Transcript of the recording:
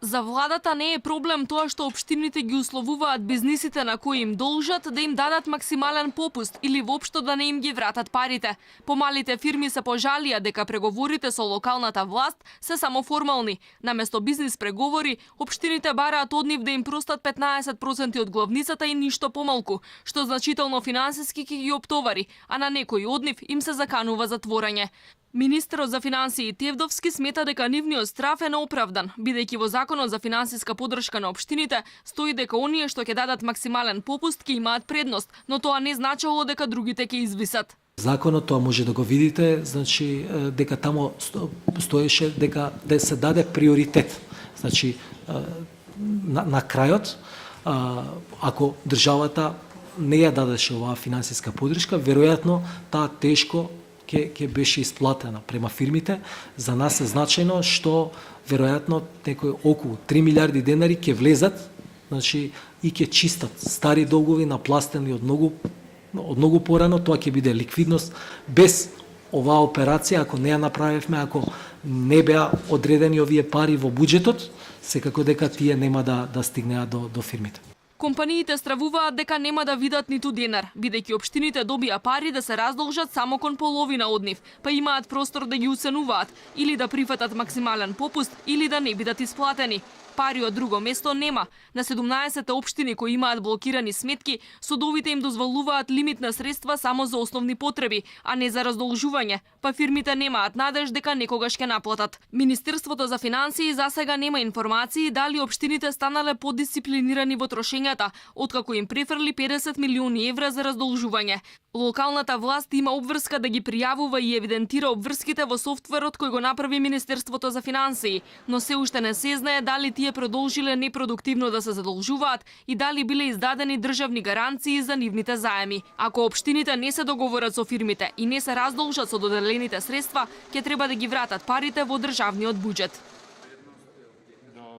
За владата не е проблем тоа што општините ги условуваат бизнисите на кои им должат да им дадат максимален попуст или воопшто да не им ги вратат парите. Помалите фирми се пожалија дека преговорите со локалната власт се само формални. Наместо бизнис преговори, општините бараат од нив да им простат 15% од главницата и ништо помалку, што значително финансиски ќе ги оптовари, а на некои од нив им се заканува затворање. Министерот за финансии Тевдовски смета дека нивниот страф е неоправдан, бидејќи во Законот за финансиска поддршка на општините стои дека оние што ќе дадат максимален попуст ќе имаат предност, но тоа не значело дека другите ќе извисат. Законот тоа може да го видите, значи дека таму стоеше дека да се даде приоритет. Значи на крајот ако државата не ја дадеше оваа финансиска поддршка, веројатно таа тешко ќе беше исплатена према фирмите. За нас е значајно што веројатно некои околу 3 милиарди денари ќе влезат, значи и ќе чистат стари долгови напластени од многу порано. Тоа ќе биде ликвидност. Без оваа операција, ако не ја направивме, ако не беа одредени овие пари во буџетот, секако дека тие нема да стигнеат до фирмите. Компаниите стравуваат дека нема да видат ниту денар, бидејќи општините добија пари да се раздолжат само кон половина од нив, па имаат простор да ги уценуваат, или да прифатат максимален попуст, или да не бидат исплатени. Пари од друго место нема. На 17 општини кои имаат блокирани сметки, судовите им дозволуваат лимит на средства само за основни потреби, а не за раздолжување, па фирмите немаат надеж дека некогаш ќе наплатат. Министерството за финансии засега нема информации дали општините станале подисциплинирани во трошењата, откако им префрли 50 милиони евра за раздолжување. Локалната власт има обврска да ги пријавува и евидентира обврските во софтверот кој го направи Министерството за финансии, но се уште не се знае дали тие продолжиле непродуктивно да се задолжуваат и дали биле издадени државни гаранции за нивните заеми. Ако општините не се договорат со фирмите и не се раздолжат со доделените средства, ќе треба да ги вратат парите во државниот буџет.